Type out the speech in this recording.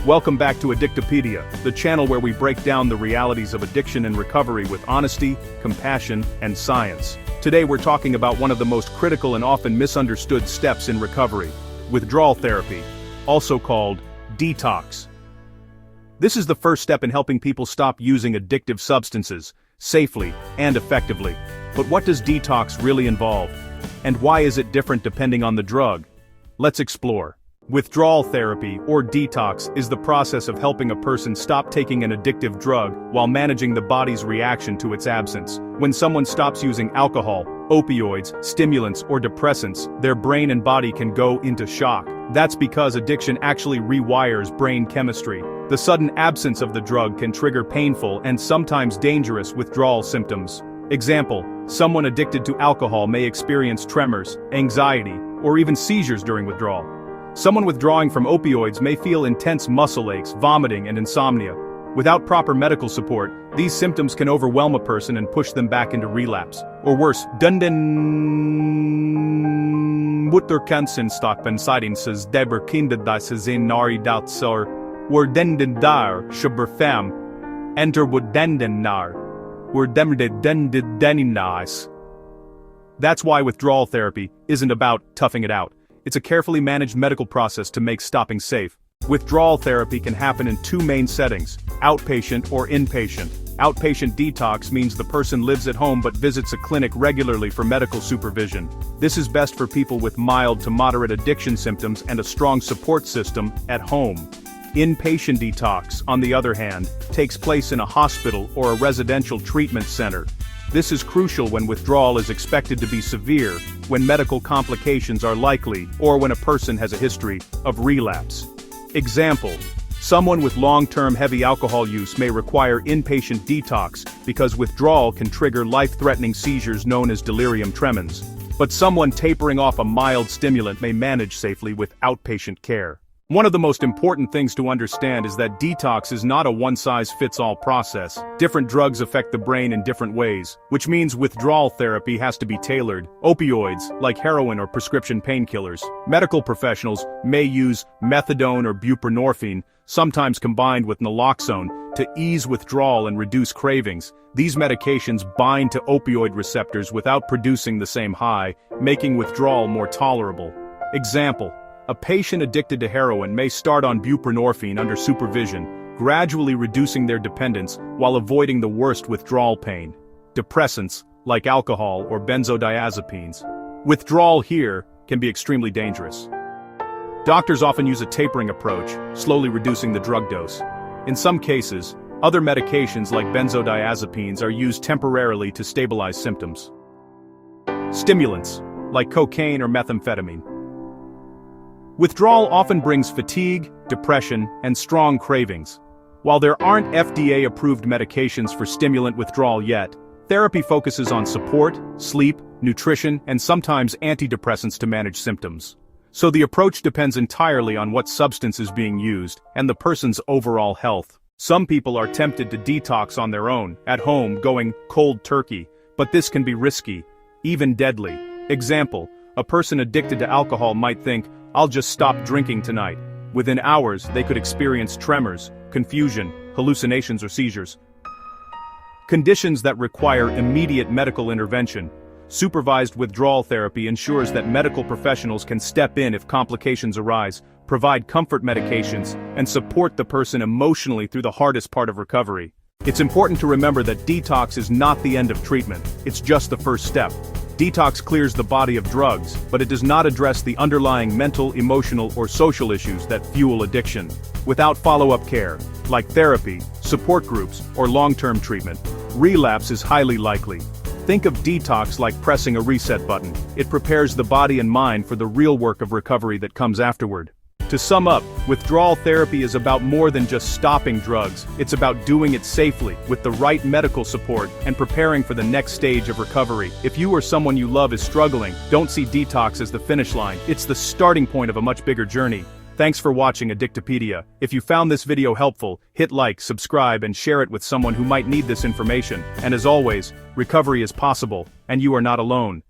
Welcome back to Addictopedia, the channel where we break down the realities of addiction and recovery with honesty, compassion, and science. Today we're talking about one of the most critical and often misunderstood steps in recovery: withdrawal therapy, also called detox. This is the first step in helping people stop using addictive substances safely and effectively. But what does detox really involve? And why is it different depending on the drug? Let's explore. Withdrawal therapy, or detox, is the process of helping a person stop taking an addictive drug while managing the body's reaction to its absence. When someone stops using alcohol, opioids, stimulants, or depressants, their brain and body can go into shock. That's because addiction actually rewires brain chemistry. The sudden absence of the drug can trigger painful and sometimes dangerous withdrawal symptoms. Example: someone addicted to alcohol may experience tremors, anxiety, or even seizures during withdrawal. Someone withdrawing from opioids may feel intense muscle aches, vomiting, and insomnia. Without proper medical support, these symptoms can overwhelm a person and push them back into relapse. Or worse, dunden Mutterkansenstockpen says Deber Kinderdaisesin Nari Dautsor, were denden dar, Shuberfam, enter would denden nar, were demde dended deninas. That's why withdrawal therapy isn't about toughing it out. It's a carefully managed medical process to make stopping safe. Withdrawal therapy can happen in two main settings: outpatient or inpatient. Outpatient detox means the person lives at home but visits a clinic regularly for medical supervision. This is best for people with mild to moderate addiction symptoms and a strong support system at home. Inpatient detox, on the other hand, takes place in a hospital or a residential treatment center. This is crucial when withdrawal is expected to be severe, when medical complications are likely, or when a person has a history of relapse. Example: someone with long-term heavy alcohol use may require inpatient detox because withdrawal can trigger life-threatening seizures known as delirium tremens. But someone tapering off a mild stimulant may manage safely with outpatient care. One of the most important things to understand is that detox is not a one-size-fits-all process. Different drugs affect the brain in different ways, which means withdrawal therapy has to be tailored. Opioids, like heroin or prescription painkillers. Medical professionals may use methadone or buprenorphine, sometimes combined with naloxone, to ease withdrawal and reduce cravings. These medications bind to opioid receptors without producing the same high, making withdrawal more tolerable. Example: a patient addicted to heroin may start on buprenorphine under supervision, gradually reducing their dependence while avoiding the worst withdrawal pain. Depressants, like alcohol or benzodiazepines. Withdrawal here can be extremely dangerous. Doctors often use a tapering approach, slowly reducing the drug dose. In some cases, other medications like benzodiazepines are used temporarily to stabilize symptoms. Stimulants, like cocaine or methamphetamine. Withdrawal often brings fatigue, depression, and strong cravings. While there aren't FDA-approved medications for stimulant withdrawal yet, therapy focuses on support, sleep, nutrition, and sometimes antidepressants to manage symptoms. So the approach depends entirely on what substance is being used and the person's overall health. Some people are tempted to detox on their own, at home, going cold turkey, but this can be risky, even deadly. Example: a person addicted to alcohol might think, "I'll just stop drinking tonight." Within hours, they could experience tremors, confusion, hallucinations, or seizures. Conditions that require immediate medical intervention. Supervised withdrawal therapy ensures that medical professionals can step in if complications arise, provide comfort medications, and support the person emotionally through the hardest part of recovery. It's important to remember that detox is not the end of treatment, it's just the first step. Detox clears the body of drugs, but it does not address the underlying mental, emotional, or social issues that fuel addiction. Without follow-up care, like therapy, support groups, or long-term treatment, relapse is highly likely. Think of detox like pressing a reset button. It prepares the body and mind for the real work of recovery that comes afterward. To sum up, withdrawal therapy is about more than just stopping drugs. It's about doing it safely, with the right medical support, and preparing for the next stage of recovery. If you or someone you love is struggling, don't see detox as the finish line. It's the starting point of a much bigger journey. Thanks for watching Addictopedia. If you found this video helpful, hit like, subscribe, and share it with someone who might need this information. And as always, recovery is possible, and you are not alone.